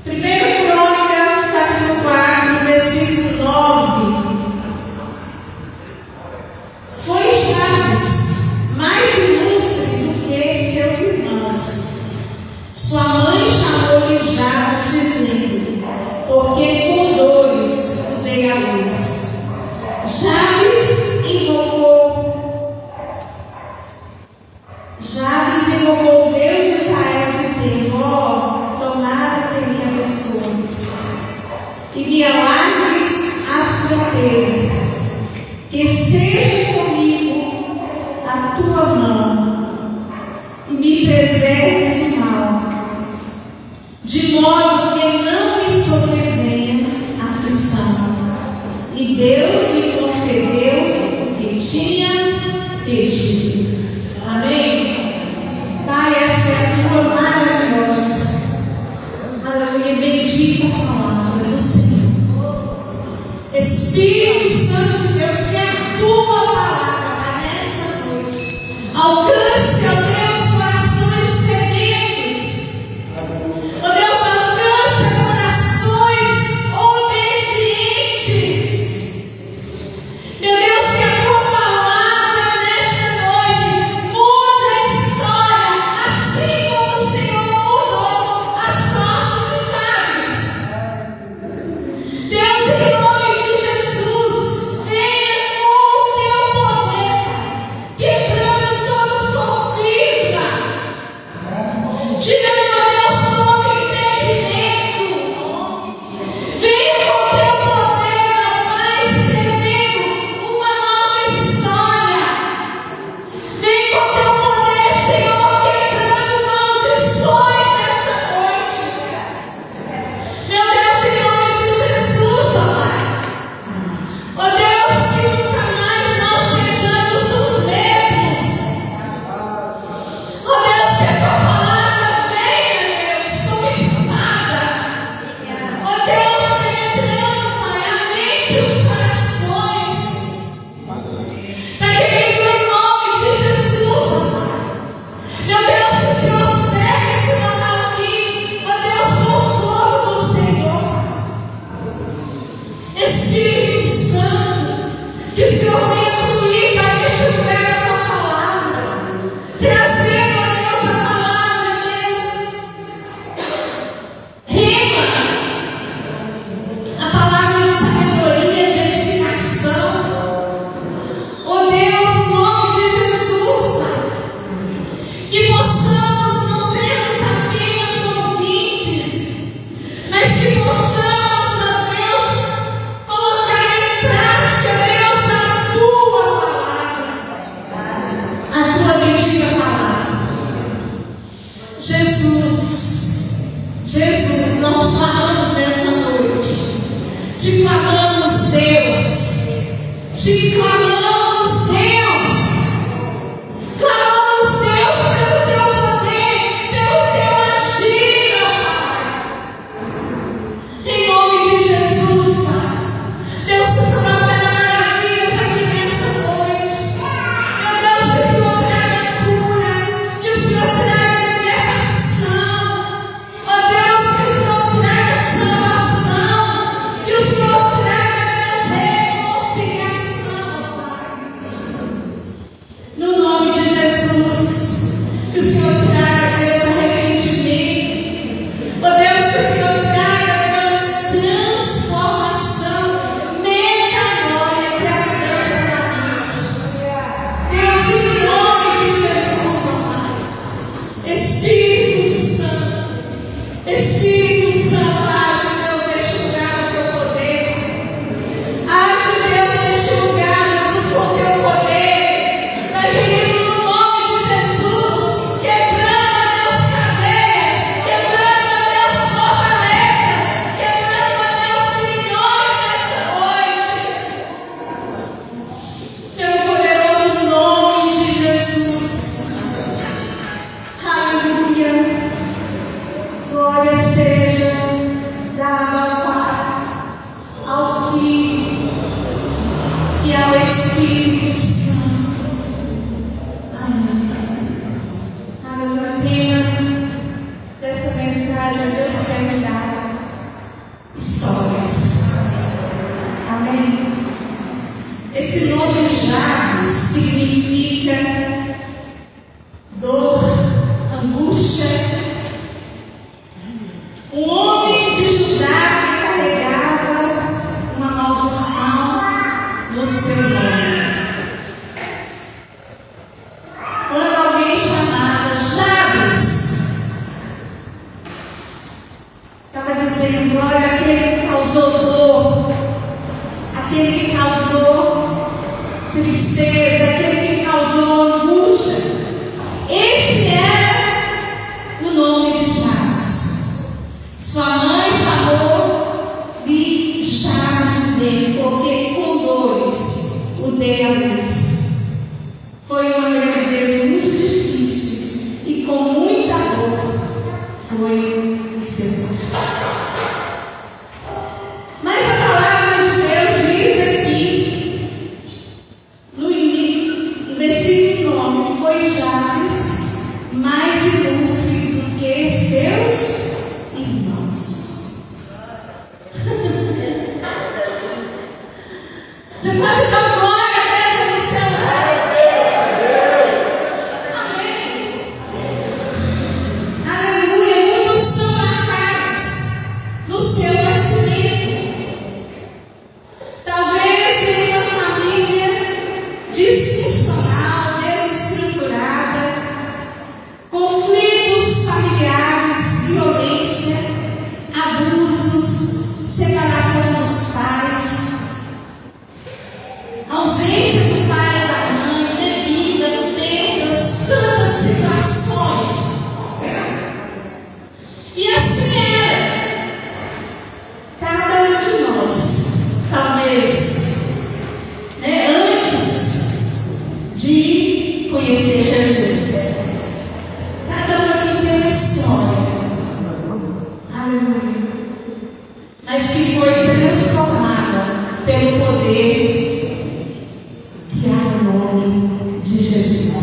1 Crônicas, capítulo 4, versículo 9. Foi Jabes mais ilustre do que seus irmãos. Sua mãe chamou-lhe Jabes, dizendo: porque por dores dei a luz. Jabes invocou o Deus de Israel, dizendo: ó, tomara que me abençoes e me alargues as fronteiras, que seja comigo a tua mão e me preserves do mal, de modo que não me sobrevenha aflição. E Deus lhe concedeu o que tinha pedido. Amém? Pai, essa é a tua maravilhosa, aleluia, bendita palavra do Senhor. Espírito Santo de Deus, que a tua palavra nessa noite alcance, ó Deus, corações sedentos. Ó Deus, alcance corações obedientes. Meu Deus, que a tua palavra nessa noite mude a história, assim como o Senhor mudou a sorte de Jabes. Deus, em nome de Jesus, venha com o teu poder, quebrando todo sofisma, tirando, ó Deus, todo impedimento. Venha com o teu poder, ó Pai, escrevendo uma nova história. Vem com o teu poder, Senhor, quebrando maldições nessa noite. Meu Deus, em nome de Jesus, ó Pai. Ó Deus, que nunca mais nós sejamos os mesmos. Ó Deus, que a tua palavra venha, Deus, como espada. Ó Deus, penetrando, Pai, a mente e os corações. Pai querido, em nome de Jesus, ó Pai. Meu Deus, que o Senhor segue esse canal aqui, ó Deus, com o fogo do Senhor. Espírito Santo, que o Senhor venha fluir para este lugar a tua palavra, trazendo, ó Deus, a palavra, Deus, rima, a palavra de sabedoria, de edificação. Ó Deus, em nome de Jesus, Pai, que possamos não sermos apenas ouvintes, mas que possamos, ó Deus, colocar em prática, Deus, a tua palavra, a tua bendita palavra. Jesus, nós te clamamos nessa noite, te clamamos, Deus, te clamamos, Deus. Clamamos, Deus, pelo teu poder, pelo teu agir, ó Pai. Em nome de Jesus, Pai. Deus, que o Senhor opera maravilhas aqui nessa noite. Meu Deus, que o Senhor traga cura, que o Senhor traga libertação. Ó Deus, que o Senhor traga salvação, que o Senhor traga, Deus, reconciliação, ó Pai. No nome de Jesus, que o Senhor traga, Deus, arrependimento. Ó Deus, que o Senhor traga, Deus, transformação, metanoia, traga, Deus, na mente. Deus, em nome de Jesus, ó Pai. Espírito Santo, age, Deus, neste lugar com teu poder. Age, Deus, neste lugar, Jesus, com teu poder. Pai querido, no nome de Jesus, quebrando, Deus, cadeias, quebrando, Deus, fortalezas, quebrando, Deus, grilhões nessa noite. Pelo poderoso nome de Jesus. Aleluia. Glória a Deus. Um homem de Judá que carregava uma maldição no seu nome. Quando alguém chamava Jabes, estava dizendo: glória àquele que causou dor, aquele que causou tristeza, aquele que causou angústia. Esse era o nome de Jabes. Sua mãe chamou-lhe Jabes, dizendo: porque com dores o dei à luz. Foi uma gravidez muito difícil e com muita dor foi o seu parto. Mas a palavra de Deus diz aqui, no versículo 9: foi Jabes mais ilustre do que seus irmãos. Você pode dar glória a Deus no seu lar? Amém. Aleluia. Muitos são marcados no seu nascimento. Talvez em uma família disfuncional, desestruturada, conflitos familiares, violência, abusos, separação dos pais, ausência do pai e da mãe, bebida, perdas, tantas situações. E assim era cada um de nós, talvez, antes de conhecer Jesus. Cada um aqui tem uma história, aleluia, mas que foi transformada pelo poder que há no nome de Jesus.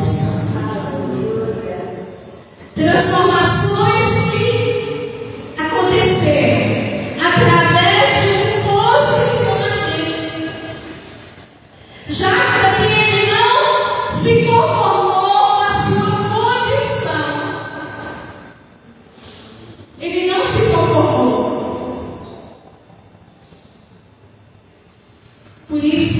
Transformações que aconteceram através de um posicionamento. Jabes aqui, ele não se conformou com a sua condição. Ele não se conformou. Por isso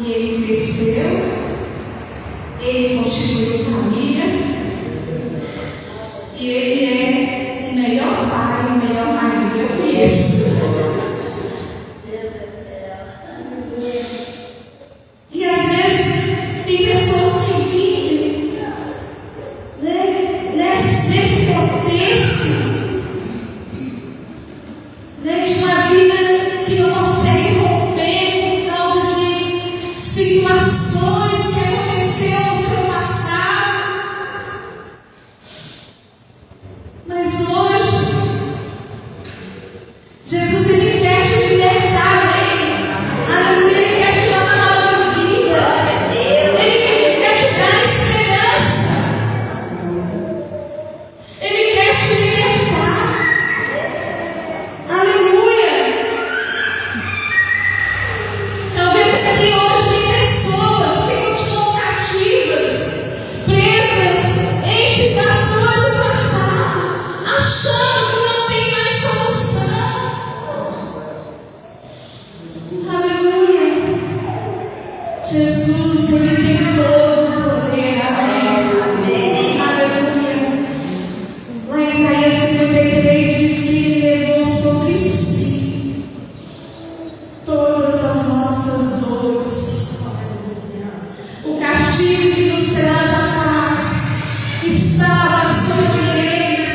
E ele cresceu, ele constituiu família, e ele é o melhor pai, o melhor marido que eu conheço. E às vezes tem pessoas que vivem, né, nesse contexto, né, de uma vida que não consegue romper por causa de situações que aconteceram no seu passado. Mas hoje, Jesus ele quer te libertar dele. Aleluia, ele quer te dar uma nova vida. Ele quer te dar esperança. Ele quer te libertar. Aleluia. Talvez aqui hoje tem pessoas que continuam cativas, presas em situações do passado, achando que não tem mais solução. Aleluia. Jesus, ele tem todo o poder. Amém. Aleluia. Lá em Isaías 53 diz que ele levou sobre si todas as nossas dores. O castigo que nos traz a paz estava sobre ele,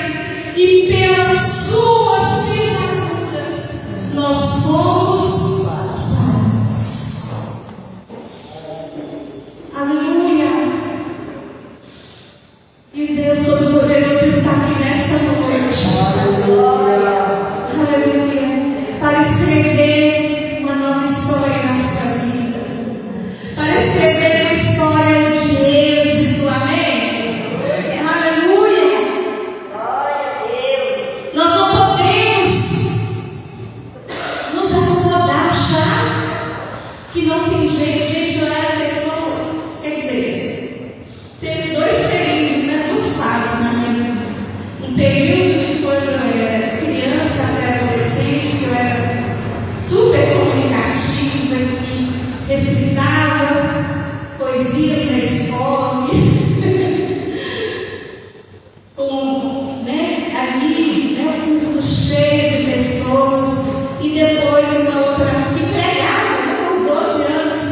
e pelas suas pisaduras nós fomos sarados. Aleluia. E Deus Todo-Poderoso está aqui nessa noite. Aleluia. Para escrever uma nova história na sua vida. Para escrever uma história de êxito. Amém? Aleluia. Nós não podemos nos acomodar, achar que não tem jeito. Gente, eu era pessoa, quer dizer, teve dois períodos, né, duas fases na minha vida. Um período de quando eu era criança até adolescente, que eu era super comunicativa, que recitava poesias na escola, ali, um grupo cheio de pessoas, e depois uma outra que pregava, aos 12 anos.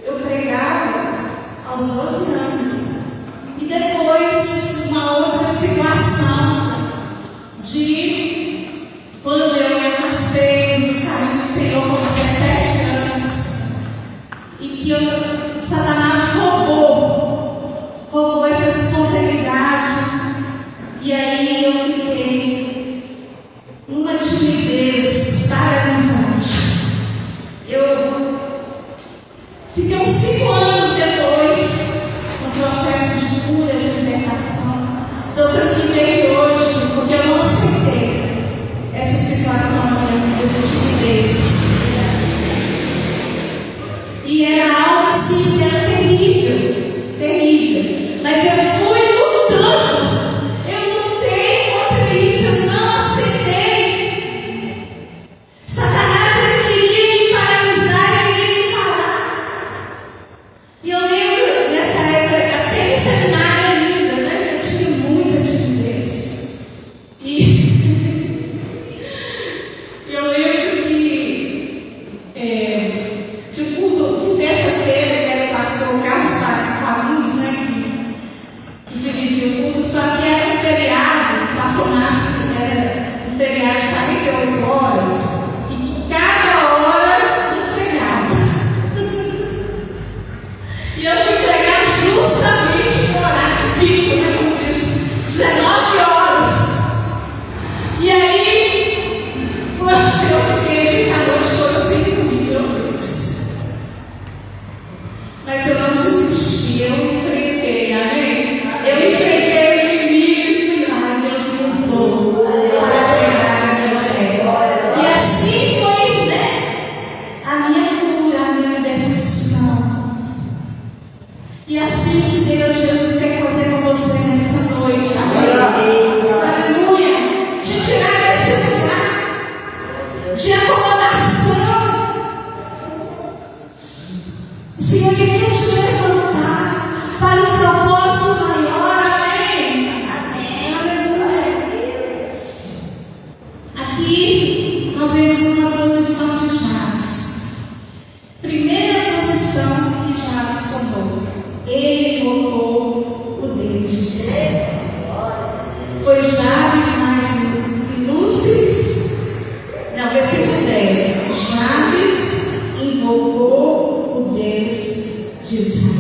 Eu pregava aos 12 anos. E depois uma outra situação de quando eu me afastei dos caminhos do Senhor com 17 anos. E que Satanás roubou essa espontaneidade. E aí eu fiquei numa timidez paralisante. Eu fiquei uns 5 anos depois no processo de cura, de libertação. Então vocês me veem hoje porque eu não aceitei essa situação na minha vida de timidez. E era algo assim que era terrível, terrível. Mas eu fui lutando. Eu lutei contra isso, eu não aceitei. Satanás ele queria me paralisar, ele queria me parar. E eu lembro dessa época, até em seminário ainda, né? Eu tinha muita timidez. E eu lembro que de culto, terça-feira, que era o pastor O Senhor quer te levantar para um propósito maior. Amém? Amém. Aleluia. Aqui nós vemos uma posição de Jabes. Primeira posição que Jabes tomou. Ele invocou o Deus de Israel. Foi Jabes mais ilustres. Não, versículo 10. Jabes invocou o Deus de Israel.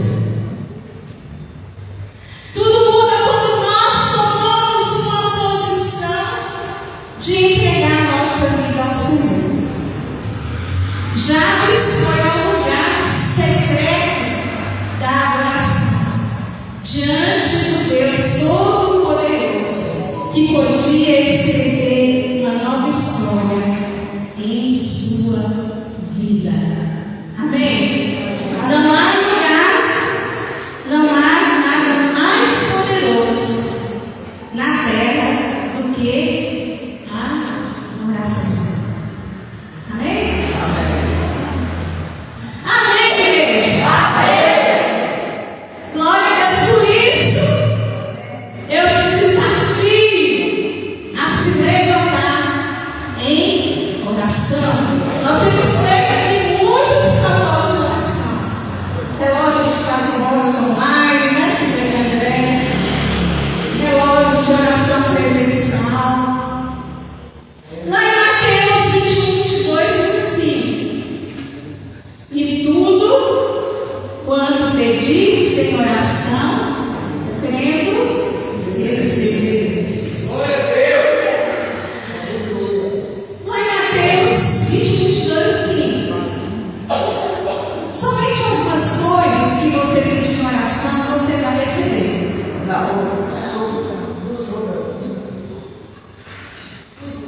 Tudo muda quando nós tomamos uma posição de entregar nossa vida ao Senhor. Jabes foi ao lugar secreto da adoração, diante do Deus Todo-Poderoso, que podia escrever uma nova história em sua vida. Amém? Não há lugar, não há nada mais poderoso na terra do que a oração. Amém? Amém, igreja? Amém. Glória a Deus por isso. Eu te desafio a se levantar em oração. Nós temos feito aqui muitos propósitos de oração. Relógio de estar horas online, né, Silvia André? Relógio de oração presencial. Lá em Mateus 21, 22 diz assim: e tudo quanto pedires em oração, crendo, recebereis. Lá em Mateus 21, 22 assim: somente algumas coisas que você pedir em oração, você vai receber.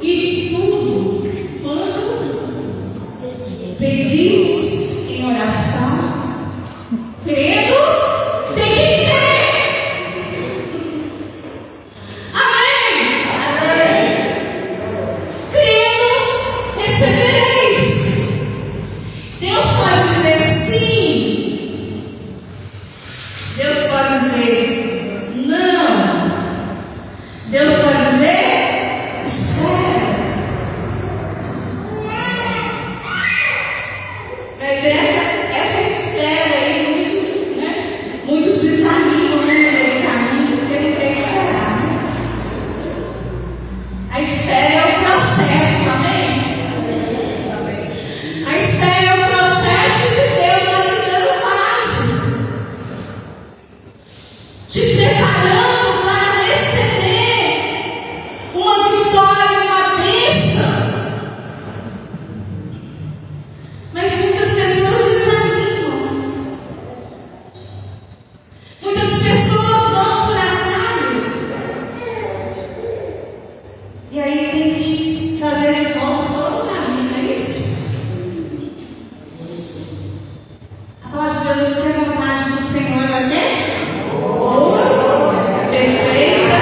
E tudo quando pedis em oração, crendo, tem que crer. Amém? Crendo, recebereis. Deus pode dizer sim. Deus pode dizer não. Deus pode dizer espera. Mas essa espera aí, muitos desanimam no meio do caminho porque não quer esperar. A espera é o processo, amém? A espera é o processo de Deus dando passo, te preparando para receber uma vitória, uma bênção. Mas muitas pessoas desanimam. Muitas pessoas vão por atalho. E aí tem que fazer de volta todo o caminho, não é isso? A palavra de Deus diz que a vontade do Senhor é o quê? Boa, perfeita.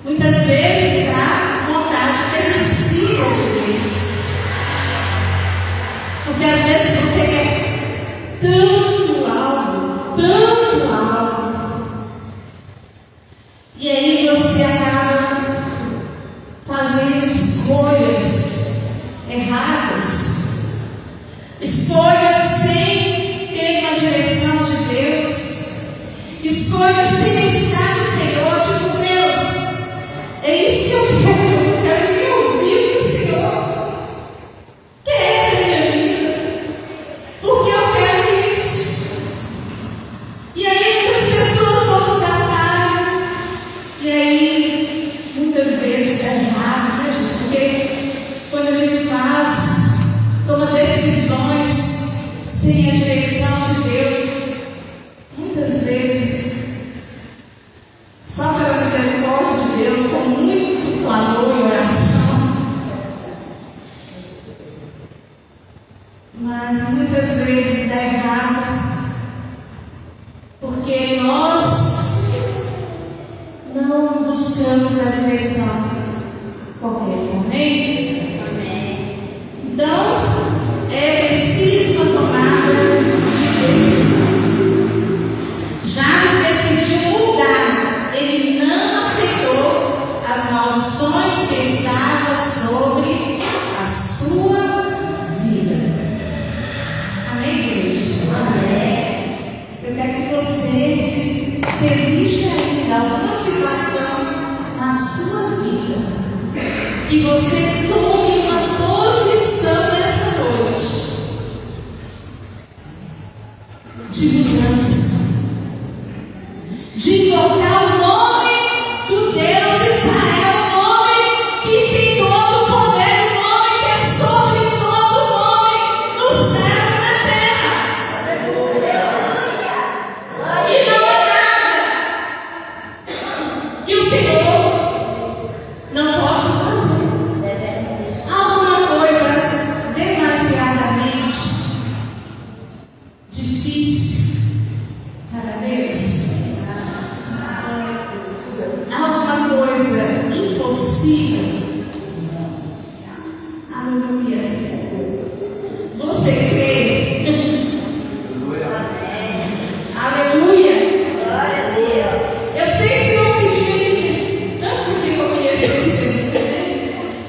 Muitas vezes a vontade é nascida de Deus. Porque às vezes você quer tanto algo, tanto algo. E aí você acaba fazendo escolhas erradas, escolhas sem ter uma direção de Deus, escolhas sem buscar o Senhor. Tipo, Deus, é isso que eu quero me ouvir do Senhor. Quero a minha vida, porque eu quero isso. E aí muitas pessoas vão tratar, e aí muitas vezes é errado, né, gente? Porque quando a gente toma decisões sem a direção de Deus, muitas vezes, só pela misericórdia de Deus, com muito clamor e oração, mas muitas vezes dá errado, porque nós não buscamos a direção correta. Amém? Amém. Então, é preciso uma tomada de decisão. Jabes decidiu mudar. Ele não aceitou as maldições que estavam sobre a sua vida. Amém, igreja? Amém. Eu quero que você, se existe ainda alguma situação na sua vida, que você tome uma posição nessa noite de mudança, de invocar o nome do Deus de Israel, o nome que tem todo o poder, o nome que é sobre todo nome no céu e na terra. E não há nada que o Senhor não possa fazer. Alguma coisa demasiadamente difícil para Deus? Alguma coisa impossível? Aleluia. Você crê? Aleluia. Eu sei se eu pedir, tantos aqui que eu conheço esse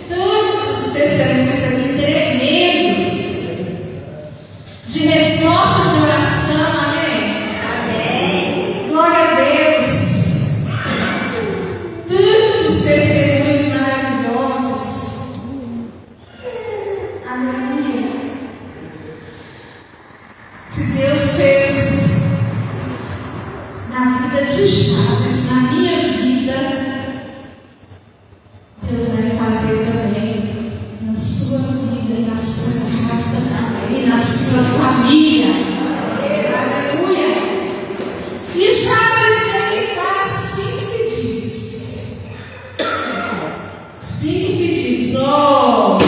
tantos testemunhos aqui tremendos de resposta de oração, amém? Amém. Glória a Deus. Tantos testemunhos maravilhosos. Aleluia. Se Deus fez na vida de Jabes, na minha vida, Deus vai fazer também na sua vida e na sua casa e na sua família. Aleluia. E Jabes ele faz 5 pedidos. 5 pedidos. Oh,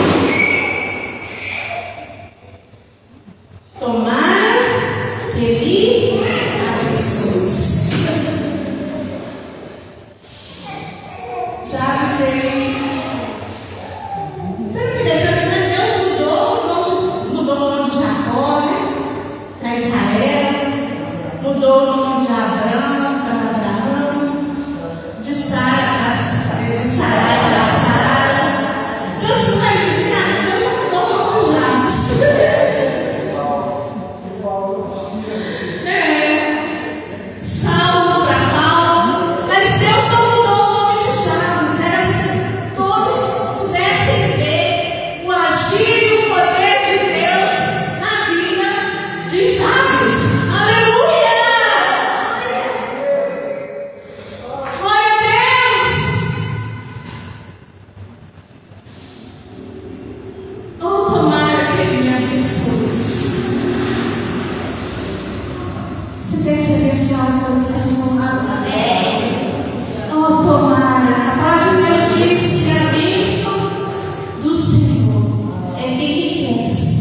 tomara que me abençoe. Jabes ele Deus mudou o nome de Jacó, né, para Israel, mudou o nome de Abraão para Abraão, de Sara para Sara. Deus não vai ensinar, Deus mudou o nome de Jabes. Saulo para Paulo, mas Deus não mudou o nome de Jabes, era para que todos pudessem ver o agir e o poder de Deus na vida de Jabes. Aleluia! Glória a Deus! Oh, tomara que Ele me abençoe. Você tem sido abençoado pelo Senhor? Amém. Oh, tomara. A palavra de Deus diz que a bênção do Senhor é quem enriquece,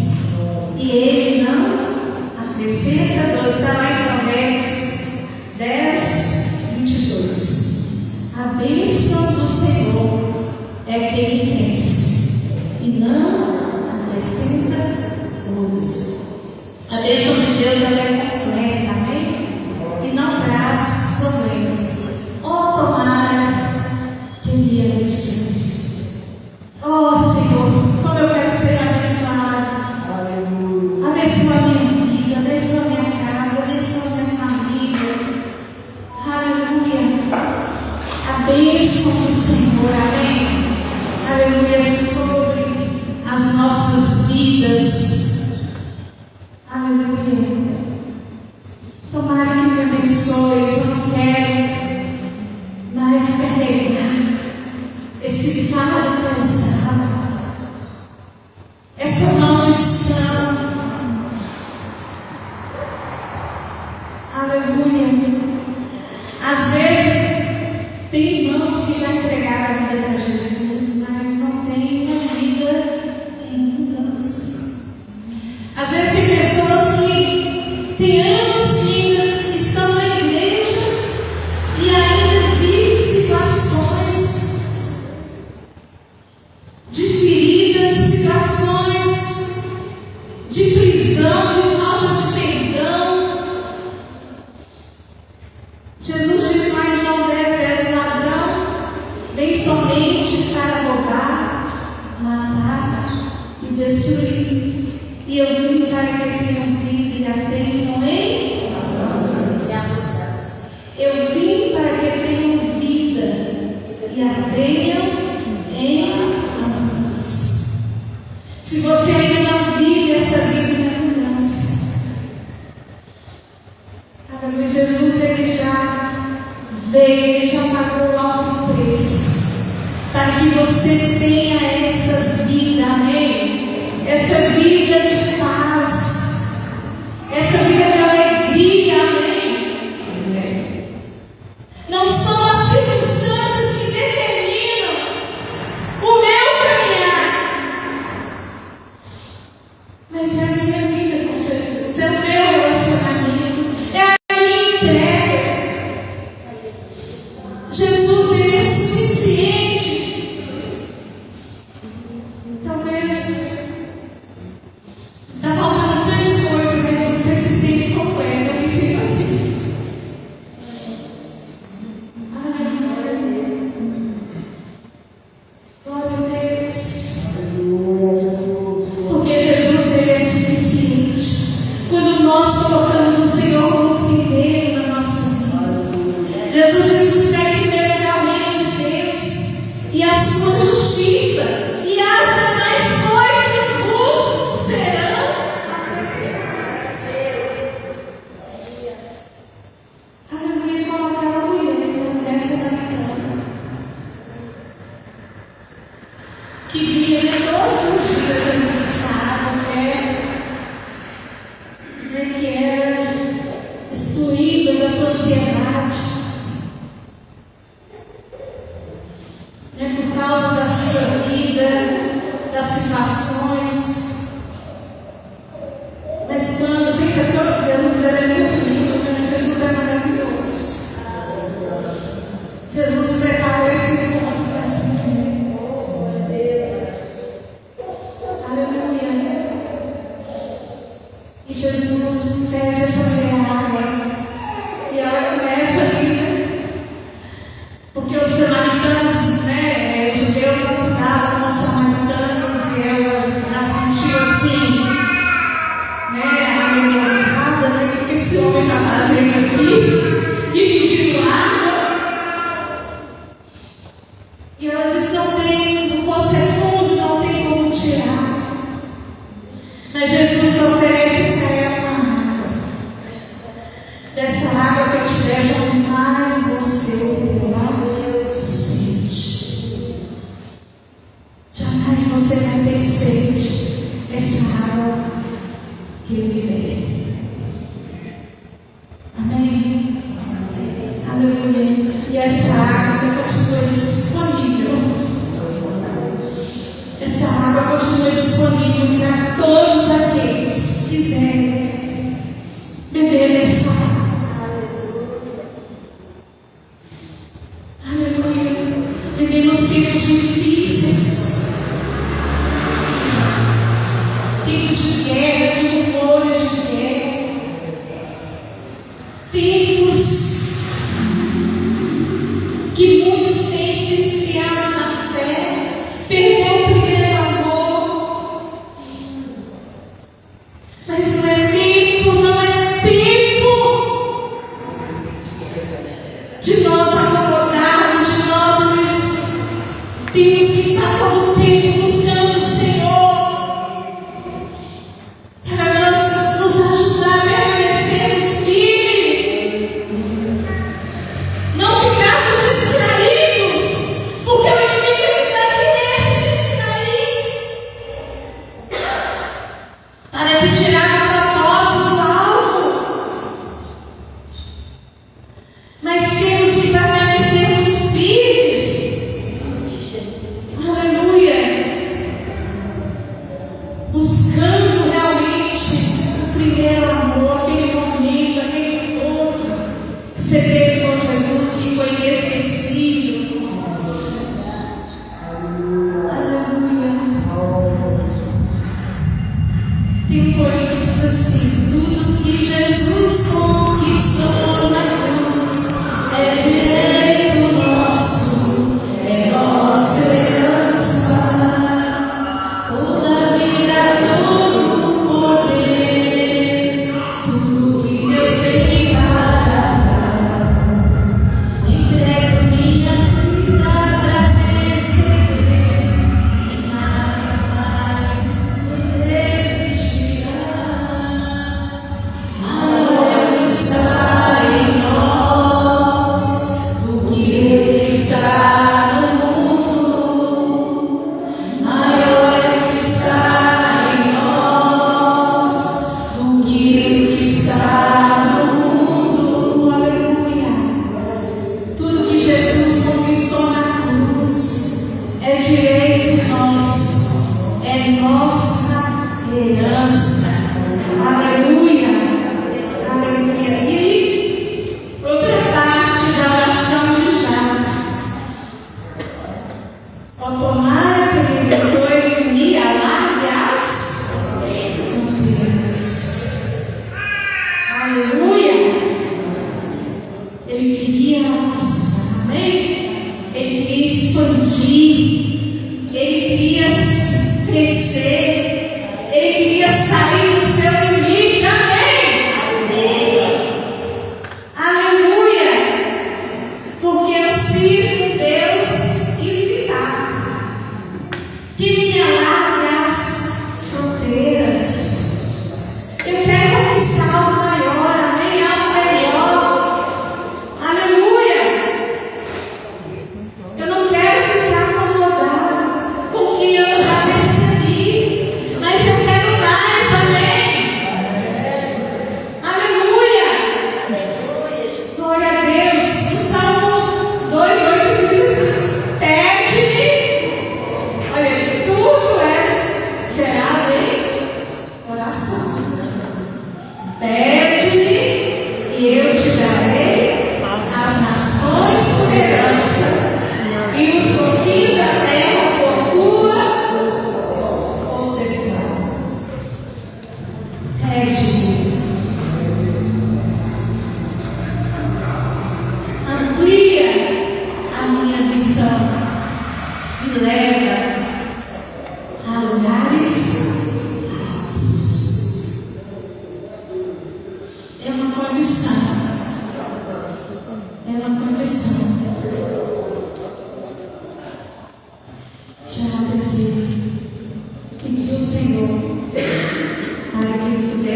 e Ele não acrescenta. 12, está lá em Provérbios 10, 22. A bênção do Senhor é quem enriquece, e não acrescenta dores. A bênção de Deus ela é completa, amém? E não traz problemas. Oh, tomara que me abençoe. Oh, Senhor, como eu quero ser abençoado. Aleluia. Abençoa a minha vida, abençoa a minha casa, abençoa a minha família. Aleluia. A bênção do Senhor, amém? Aleluia, sobre as nossas vidas. Aleluia. Tomara que me abençoe. Eu não quero mais carregar esse fardo pesado, essa maldição. Aleluia. Às vezes tem irmãos que já entregaram a vida para Jesus, mas não têm a vida em mudança. Às vezes tem pessoas que têm anos que ainda estão na igreja e ainda vivem situações de feridas, situações disse: e eu vim para que tenham vida e a tenham em abundância. Eu vim para que tenham vida e a tenham em abundância. Se você ainda não vive essa vida em abundância, aleluia, Jesus, ele já veio, ele já pagou o alto preço para que você tenha essa vida, amém? Essa vida de paz, essa vida de alegria, amém? Amém. Não são as circunstâncias que determinam o meu caminhar, mas é a minha vida com Jesus, é o meu relacionamento, é a minha entrega. Jesus, ele é suficiente. Talvez está faltando tanta coisa, mas você se sente completo. Eu me sinto assim. Aleluia. Glória a Deus. Porque Jesus, ele é suficiente. Quando nós colocamos o Senhor como primeiro na nossa vida, Jesus buscar em primeiro lugar o reino de Deus e a sua justiça. E as demais coisas vos serão acrescentadas. Aleluia, como aquela mulher dessa da cama, que via todos os dias ali buscar a mulher, que era excluída da sociedade, por causa da sua vida, das situações. Mas quando, gente, Jesus é muito lindo, né? Jesus é maravilhoso. Jesus preparou esse ponto para essa mulher. Aleluia. E Jesus pede essa mulher água. E ela começa a vir, porque os samaritanos, né, judeus não se davam com os samaritanos, e ela já sentiu assim, né, a minha errada, né, o que esse homem está fazendo aqui? E pedindo água. E ela disse: não tem, o poço é fundo, não tem como tirar. Mas Jesus oferece para ela uma água. Dessa água que eu te der, jamais você terá sede. Jamais você vai ter sede. Essa água que ele der. Amém? Aleluia. E essa água continua disponível. Essa água continua disponível para todos aqueles que quiserem beber essa água. Aleluia. Vivemos tempos difíceis, tempos de guerra, de rumores de guerra, tempos que muitos têm se esfriado na fé, perdeu o primeiro amor. Mas não é tempo, não é tempo de nós acomodarmos, de nós temos que estar todo o tempo buscando o Senhor para nos ajudar a permanecer firmes, não ficarmos distraídos, porque o inimigo vai querer te distrair para te tirar do propósito, do alvo. Mas temos que permanecer firmes. Aleluia. Buscando realmente o primeiro amor, aquele momento, aquele encontro que você teve com Jesus, que foi inesquecível. Aleluia. Tem um poema que diz assim: tudo que Jesus conquistou na cruz é direito nosso, é nossa herança. Toda vida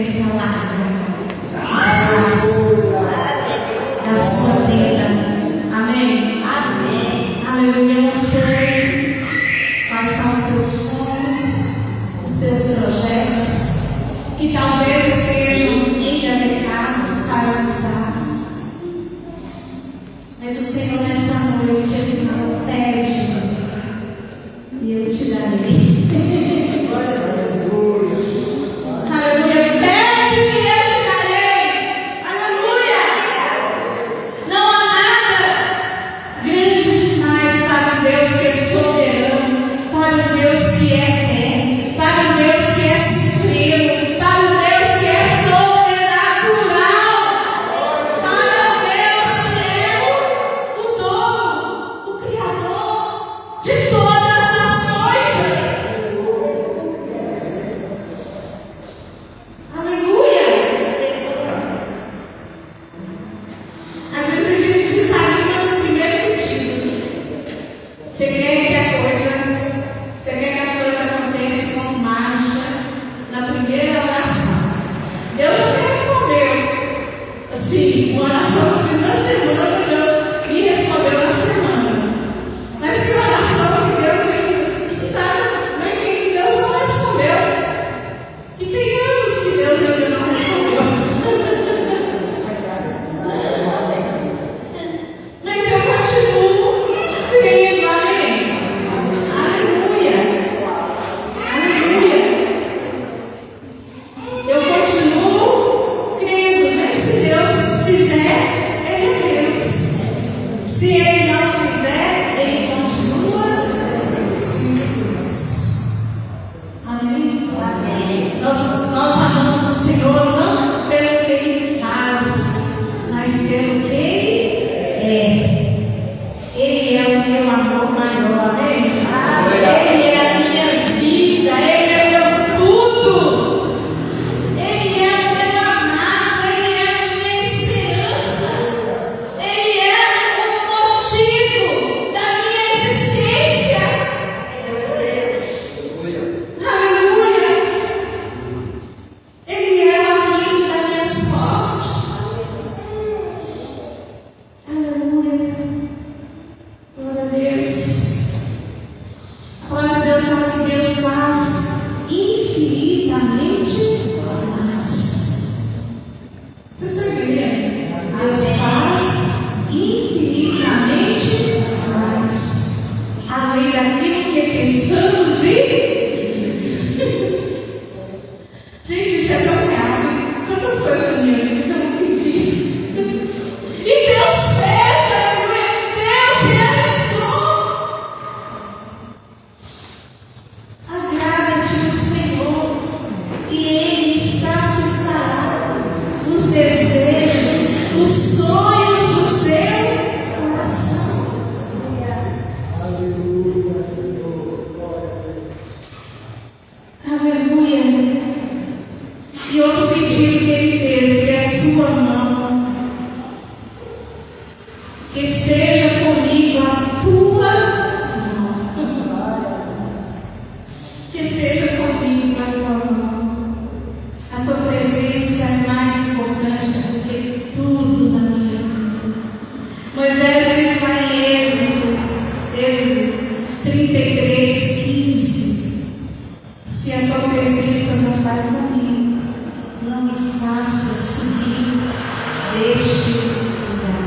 presença larga, espaço da sua vida. Amém? Amém. Aleluia. Eu sei quais são os seus sonhos, os seus projetos, que talvez estejam engavetados, paralisados. Mas o Senhor nessa noite, Ele falou: pede e eu te darei. Aleluia. Pede e eu te darei. Aleluia. Não há nada grande demais para o Deus que é soberano, para o Deus que é eterno, para o Deus que é supremo, para o Deus que é sobrenatural, para o Deus que é o dono, o Criador de todas as coisas. Aleluia! Às vezes a gente desanima no primeiro pedido. Você quer que a coisa, você quer que as coisas aconteçam com mágica na primeira oração. Deus já me respondeu. Assim, uma oração que eu fiz na semana, Deus me respondeu na semana. Mas que oração que Deus nem Deus não respondeu. E tem anos que Deus ainda não respondeu. Mas eu continuo crendo, amém? Aleluia! Aleluia! Eu continuo crendo, mas se Deus fizer, Ele é Deus. Se Ele não fizer, Ele continua sendo Deus. Amém? Amém. Nós amamos o Senhor não pelo que Ele faz, mas pelo que Ele é. Ele é o meu amor maior, amém? Ele é a minha vida, Ele é meu tudo. Ele é o meu amado, Ele é a minha esperança. Ele é o motivo da minha existência. Aleluia! Ele é o amigo da minha sorte. Aleluia! Glória a Deus. A palavra de Deus fala que Deus faz infinitamente mais. Vocês estão entendendo? Deus faz infinitamente mais, além daquilo que pensamos e gente, isso é tão real. Tantas coisas na minha vida que eu não pedi. E Deus fez, aleluia. Deus realizou. Agrada-te o Senhor e Ele satisfará os desejos, os sonhos do seu coração. Aleluia. E outro pedido que Ele fez, que é a sua mão, que seja comigo a tua mão, que seja comigo a tua mão. A tua presença é mais importante do que tudo na minha vida. Moisés diz lá em Êxodo 33:15: se a tua presença não vai comigo, não me faça subir deste lugar.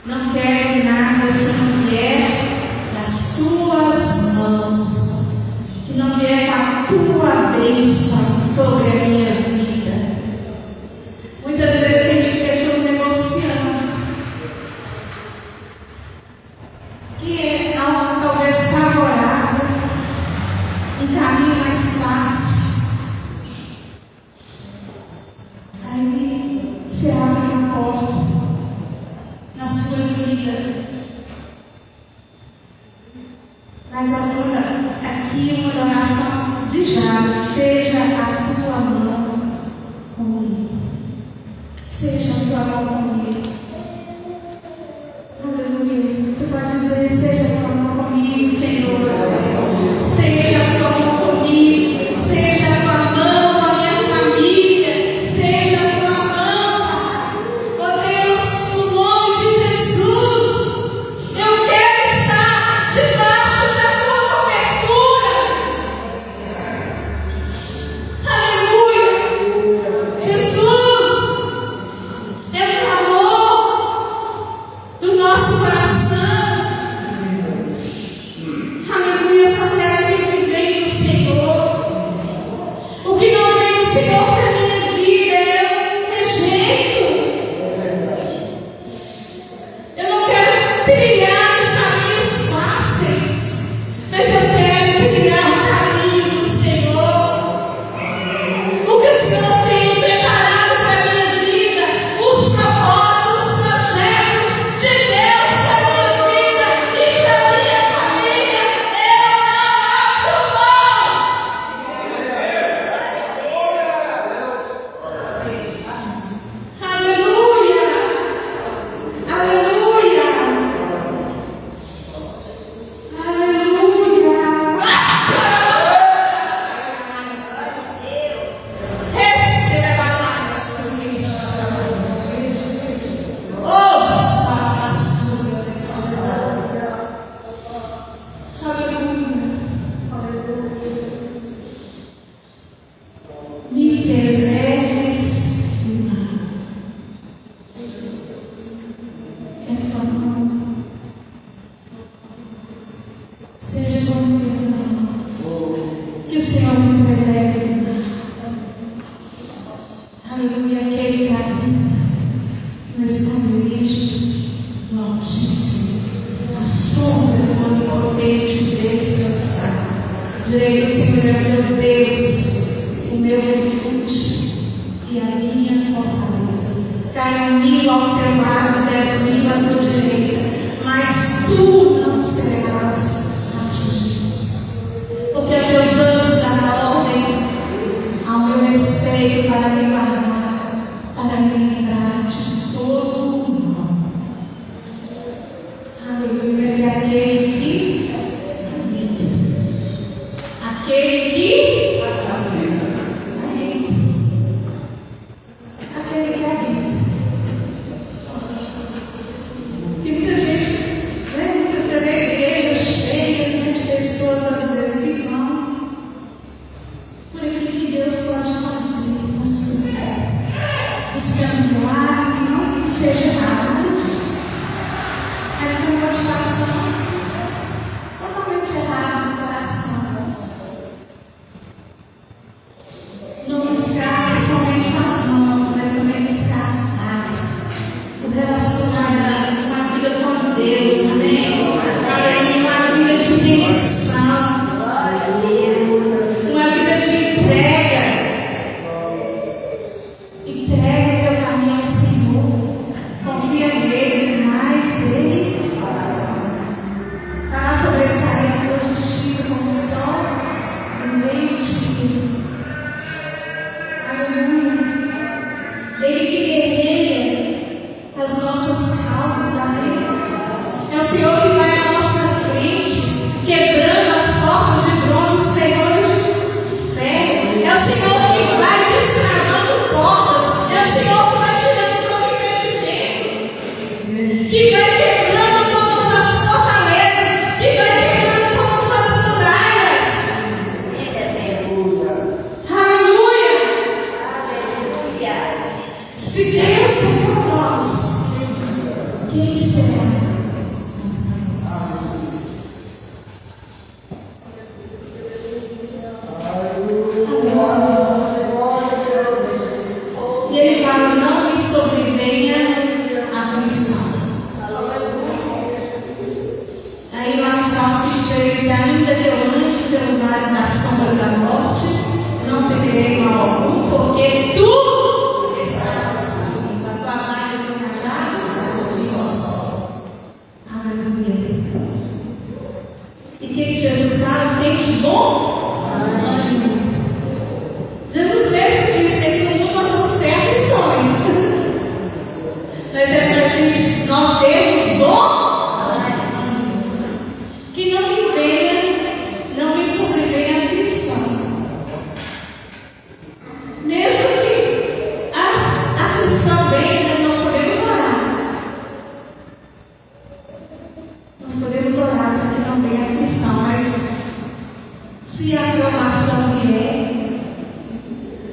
Não quero nada se não vier das tuas mãos, que não vier a tua bênção sobre a minha vida. Muitas vezes tem pessoas negociando, que é algo talvez favorável, um caminho mais fácil. Aí você abre uma porta na sua vida. Mas agora, aqui uma oração de já, seja meu refúgio e a minha fortaleza. Caia 1000 ao teu lado, 10.000 à tua direita, mas tu não serás atingido. Porque a teus anjos dará ordem ao meu respeito para me guardar, para me livrar de todo o mal. Aleluia. E aquele que tem muita gente, muitas vezes a igreja cheia de pessoas às vezes que vão por aquilo que Deus pode fazer na sua vida, buscando milagres, não que seja nada disso, mas com motivação totalmente errada no coração. Não buscar somente as mãos, mas também buscar a paz, o relacionamento, uma vida com Deus, amém? Uma vida de bendição, uma vida de entrega. Entrega o teu caminho ao Senhor, confia nele, mas ele fará sobressair a tua justiça como o sol no meio-dia. Ele que guerreia as nossas causas, amém? É o Senhor que vai à nossa frente, quebrando as portas de bronze, os terrores de ferro. É o Senhor que vai destravando portas. É o Senhor que vai tirando todo impedimento, que vai quebrando todas as fortalezas, que vai quebrando todas as muralhas. Aleluia! Se Deus é por nós, quem será? E ele fala: não me sobrevenha aflição. Aí lá no Salmo 23, ainda que eu ande pelo vale da sombra da morte, não temerei mal algum, porque tu estás comigo, a tua vara e o teu cajado me consolam. Aleluia. E que Jesus fala: tem de bom ânimo. Jesus mesmo disse que no mundo nós vamos ter aflições, mas é para a gente, nós termos bom ânimo. Que não me sobrevenha aflição. Mesmo que a aflição venha, nós podemos orar. Nós podemos orar para que não venha aflição, mas se a provação vier,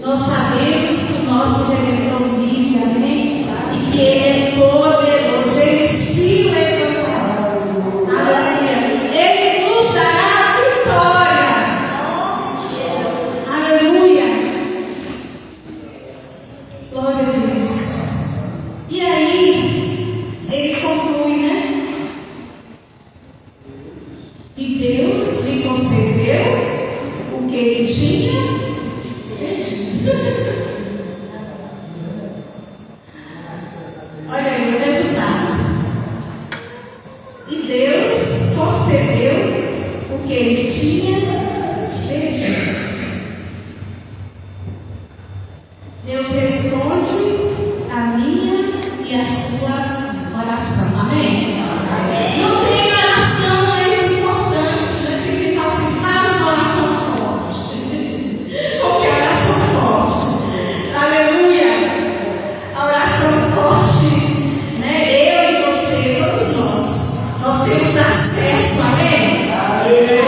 nós sabemos que o nosso Redentor vive, amém? E que Ele é poderoso, Ele se levantará. Aleluia. Ele nos dará a vitória. Aleluia. Glória a Deus. E aí, ele conclui, né? E Deus lhe concedeu o que ele tinha pedido. Olha aí o resultado. E Deus concedeu o que ele tinha pedido. Deus responde a minha e a sua oração. Amém? Não tem oração mais importante do que fala assim: faz uma oração forte. Porque a oração forte, aleluia, a oração forte, né? Eu e você, todos nós temos acesso, amém? Aleluia,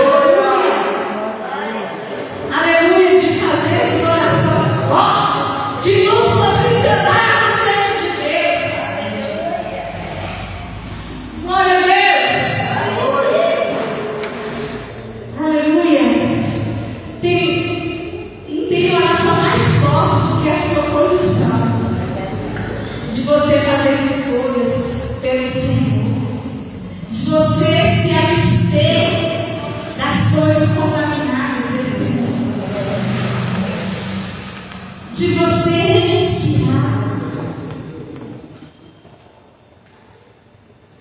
aleluia, de fazermos oração forte, de nos posicionarmos diante de Deus. Glória a Deus. Aleluia. Tem oração mais forte do que a sua posição, de você fazer escolhas pelo Senhor, de você se abster das coisas contaminadas desse mundo. de você renunciar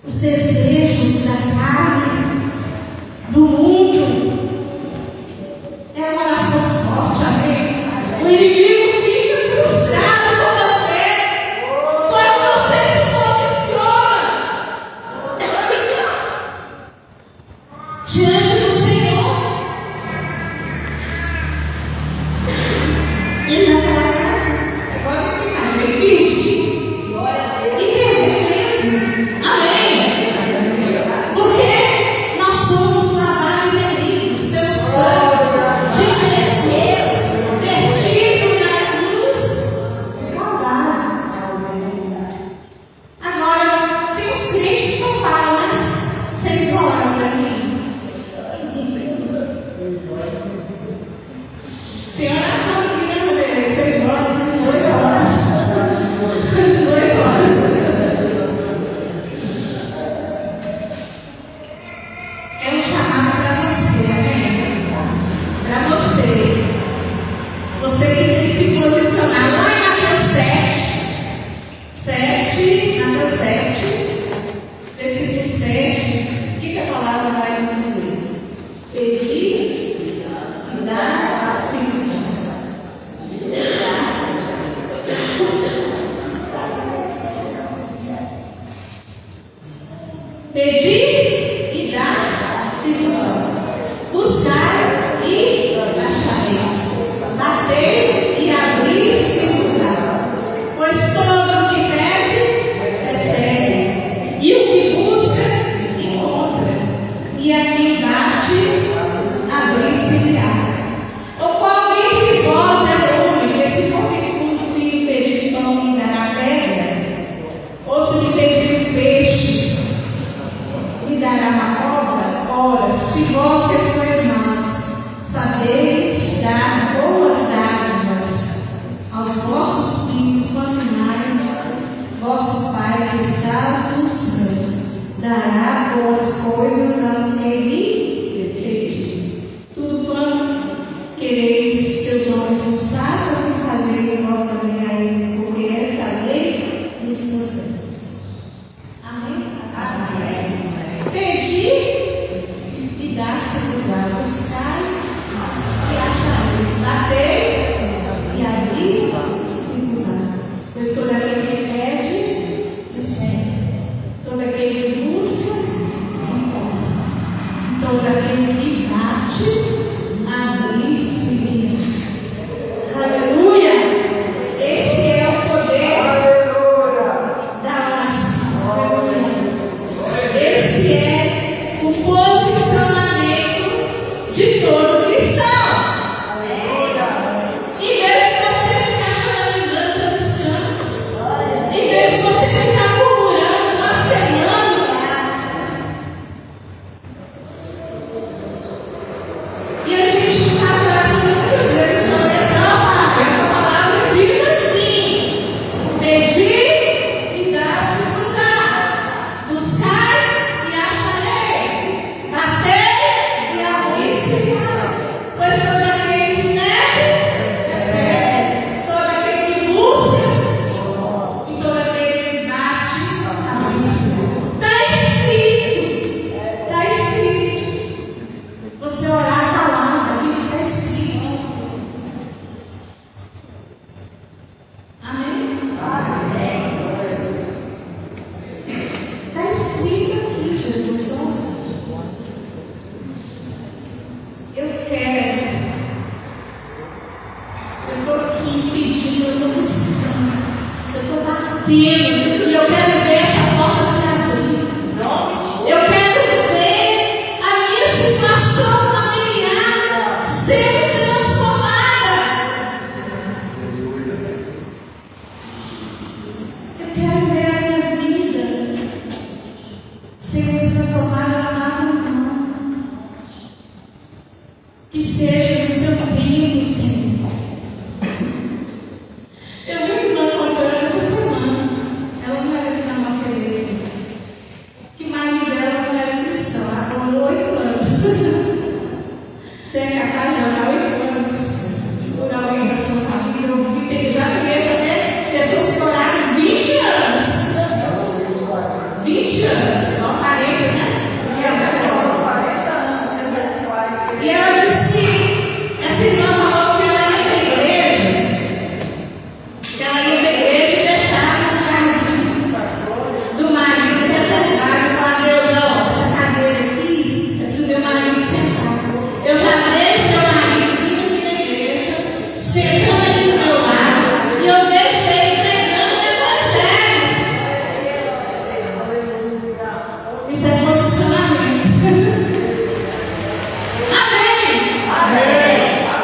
os desejos da carne, do mundo. É uma oração forte, amém? O inimigo fica frustrado com você quando você se posiciona diante do Senhor. E naquela casa, agora tem mais, tem 20. Glória a Deus. E perder mesmo. Amém? Porque nós somos lavados e remidos pelo sangue de Jesus, perdido na cruz, Calvário. Agora, tem uns crentes que só falam, mas vocês oram para mim. Tem oração aqui, né, 6 horas, 18 horas. 18 horas. É um chamado para você, amém? Para você. Você que tem que se posicionar lá em Mateus 7, Mateus 7, versículo 7. O que a palavra vai nos dizer? Pedir e dar a si. Pedir e dar-se-vos. Buscar e achareis. Bater e abrir-se-vos-á. Pois todo o que pede, recebe. E o que busca, encontra. E a quem bate, abrir-se-lhe-á. Ou qual dentre vós é homem que se for fecundo filho pedir pão lhe dará pedra? Ou se lhe pedir um peixe, lhe dará uma cobra? Ora, se vós que sois maus, sabeis dar boas dádivas aos vossos filhos, quanto mais vosso Pai que está nos céus dará boas coisas aos que lhe pedem. Tudo quanto quereis que os homens vos façam, assim fazeis vós também a eles, porque esta é a lei e os profetas. Amém? Amém. Pedir e dar-se-vos-á. Buscar e achareis. Bater e abrir-se-vos-á. Pois todo aquele que pede, recebe. Todo aquele que busca, encontra. Todo aquele que bate, abrir-se-lhe. Aleluia! Esse é o poder da oração. Aleluia! Esse é o posicionamento de todo cristão. Em vez de você ficar chorando pelos cantos, em vez de você ficar murmurando, blasfemando, e a gente faz oração muitas vezes de oração, a palavra diz assim: pedir e dar-se-vos-á, buscar e acharei, bater e abrir-se-lhe-á. Pois todo aquele que pede, recebe. Todo aquele que busca, e todo aquele que bate, abre-se-lhe-á. Está escrito. Você orar a palavra, aquilo que está escrito. Amém? Está escrito aqui, Jesus. Eu quero. Eu estou aqui pedindo, eu estou buscando. Eu estou batendo. E eu quero ver essa porta se abrir. Eu quero ver a minha situação familiar sendo transformada. Eu quero ver a minha vida sendo transformada na mão. Que seja do teu reino, Senhor. Eu vi uma irmã contando essa semana. Ela não era de uma cerveja. Que o marido dela não era cristão. Ela falou 8 anos. sentando aqui do meu lado, e eu vejo ele pregando o Evangelho. Isso é posicionamento. Amém.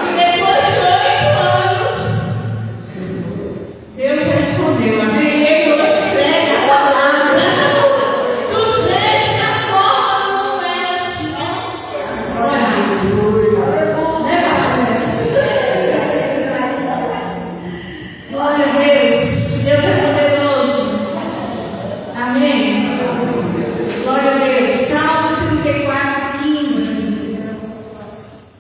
E depois de 8 anos, Deus respondeu. Amém. Ele hoje prega a palavra do jeito, da forma como ela tinha orado. Né, pastor? Glória a Deus. Deus é poderoso. Amém. Glória a Deus. Salmo 34:15.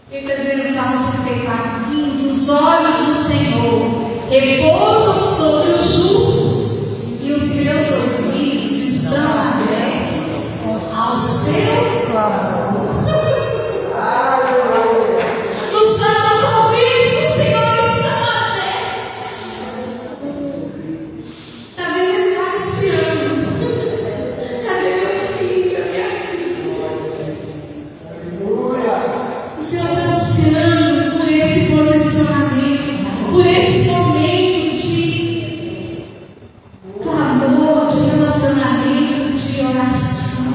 Quem está dizendo Salmo 34:15? Os olhos do Senhor repousam sobre os justos e os seus ouvidos estão abertos ao seu clamor. Os seus ouvidos do Senhor estão abertos. Talvez ele está ansiando. Cadê meu filho, minha filha? O Senhor está ansiando por esse posicionamento, por esse momento de clamor, de relacionamento, de oração.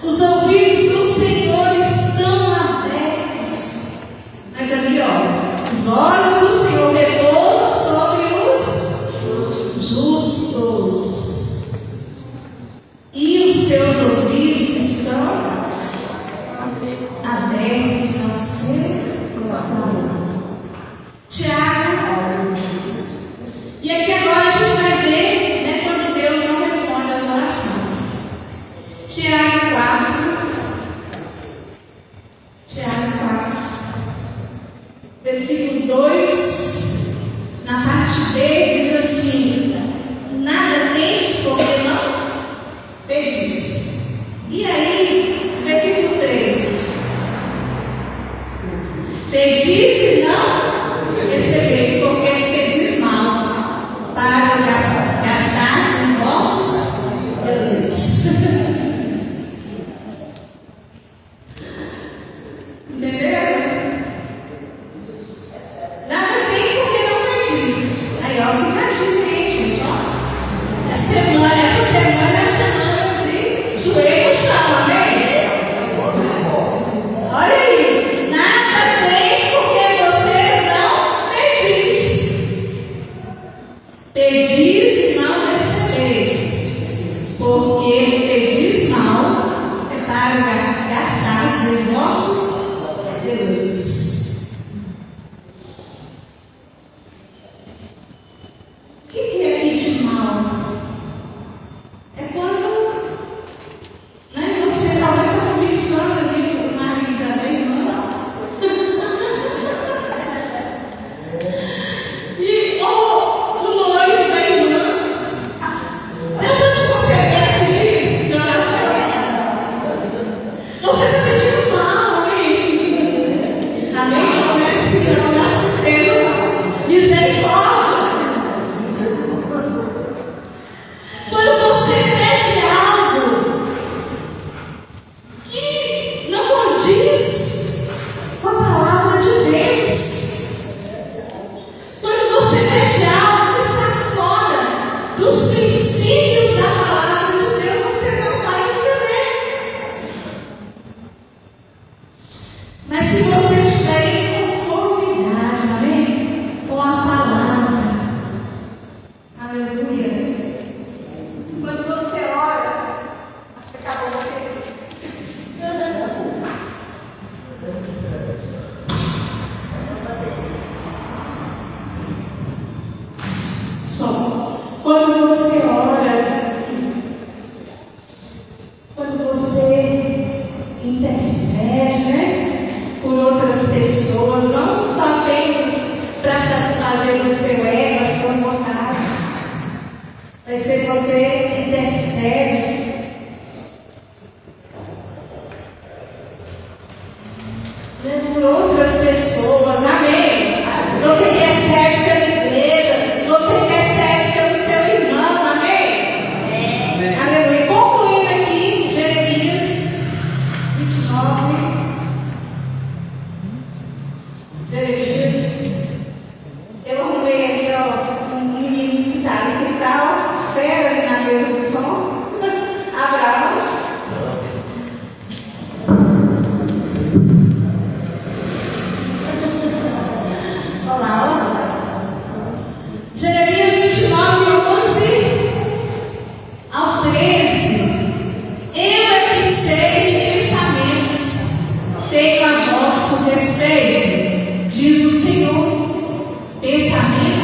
Os ouvidos do Senhor estão abertos. Mas ali, ó, os olhos do Senhor repousam sobre os justos. E os seus ouvidos estão abertos ao seu clamor. Tiago. E aqui agora a gente vai ver, né, quando Deus não responde às orações. Tiago 4, versículo 2, na parte B, diz assim: nada tendes porque não pedis. E aí, versículo 3: pedis e não recebeis, porque pedis mal, para gastar em vossos deleites. Entenderam? Nada tem porque não pedis. Aí, ó, fica a dica, gente, ó. Essa semana é semana de joelho no chão, amém? Olha aí. Nada teis porque vocês não pedis. Pedis e não recebeis, porque pedis mal para gastar em vossos deleites. O que é pedir mal? É quando, né, você talvez está começando ali o marido da irmã. E ou o noivo da irmã. Deus não te concedeu esse pedido de oração. Você está pedindo mal, amém? Amém? Não é se não, nasce cedo. Misericórdia. Quando você pede algo que não condiz com a palavra de Deus, quando você pede algo que está fora dos princípios da palavra de Deus, você não vai receber. Mas se você estiver em conformidade, amém, com a palavra, aleluia. Quando você ora, acabou de só. Quando você ora, quando você intercede, né, por outras pessoas, não só apenas para satisfazer o seu ego, a sua vontade, mas se você intercede por outras pessoas, amém? Você intercede pela igreja, você intercede pelo seu irmão, amém? Aleluia. Concluindo aqui, Jeremias 29. Jeremias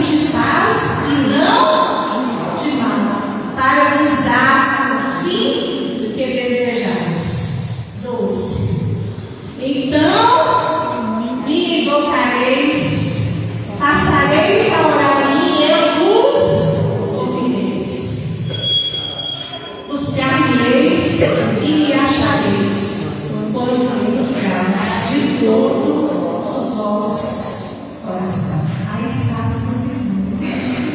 de paz e não de mal, para vos dar o fim que desejais. 12. Então me invocareis, passareis a orar a mim e eu vos ouvireis. Buscar-me-eis e me achareis, quando me buscar de todo o vosso coração. Aí está o Senhor.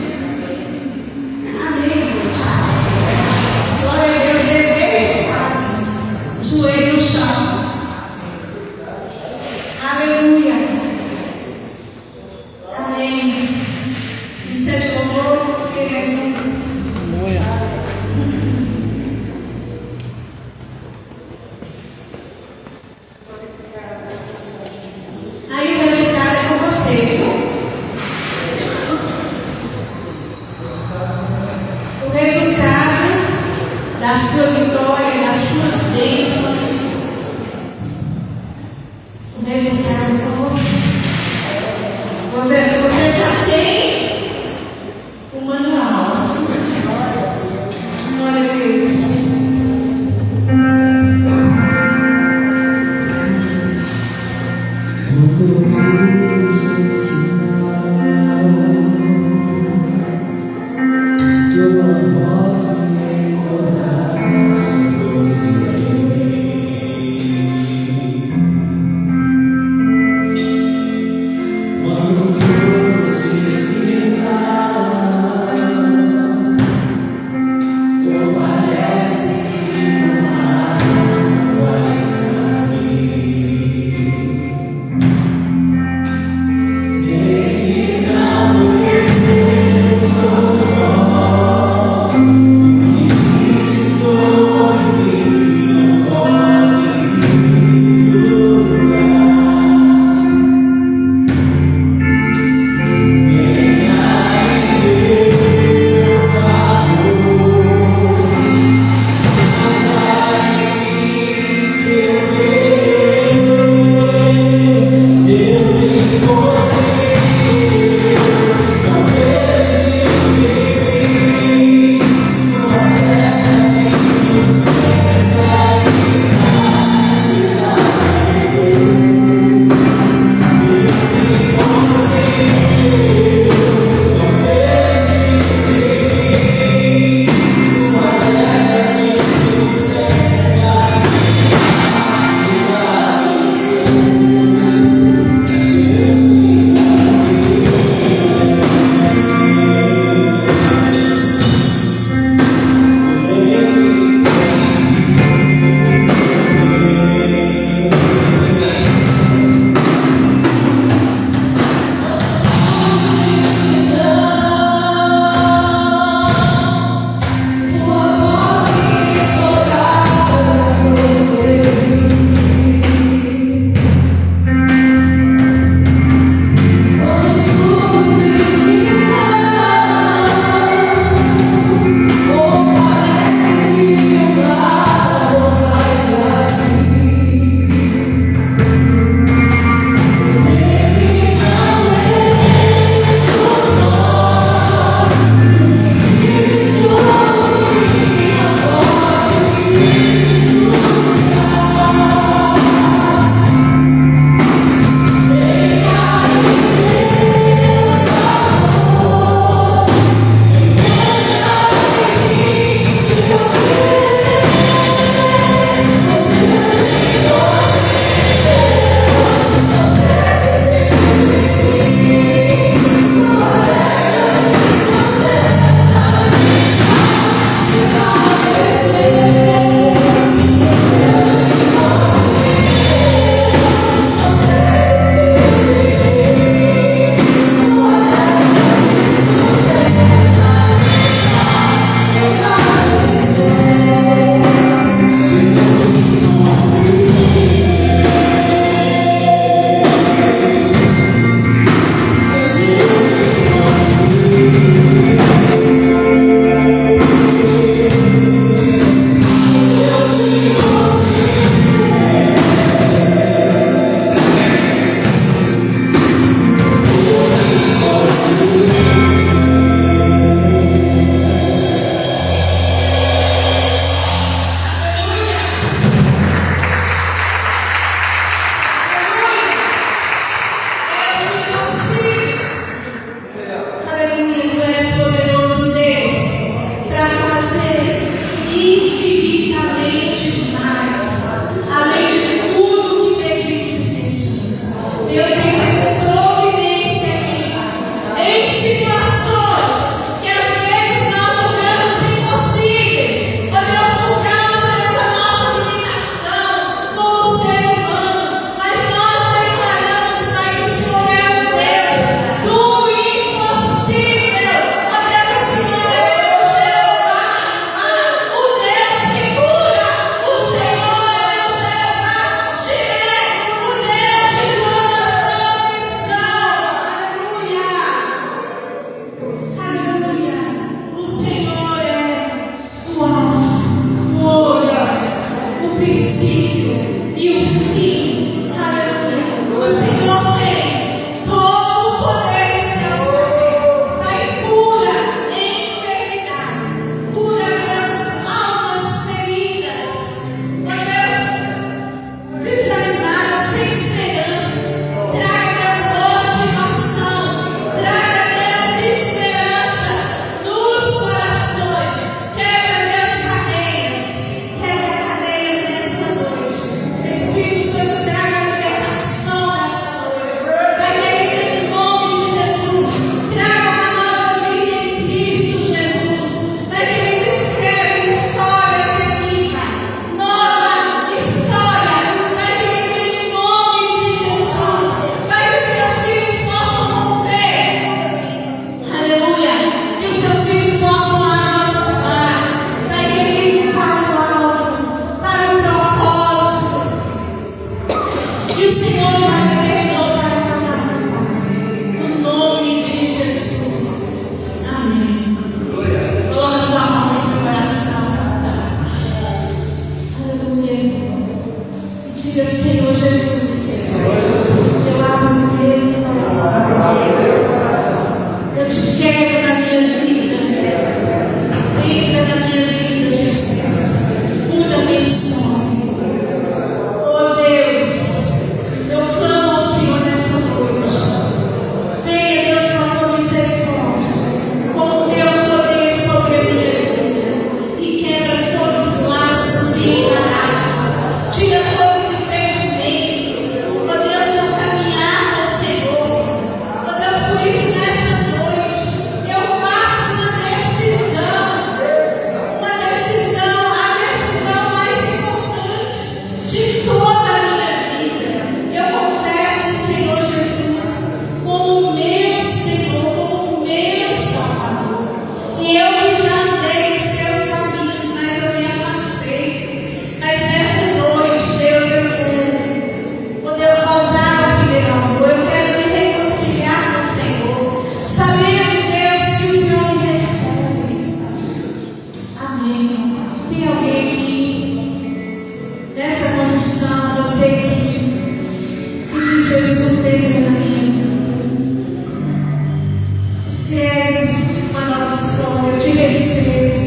Você é uma nova história. Eu te recebo.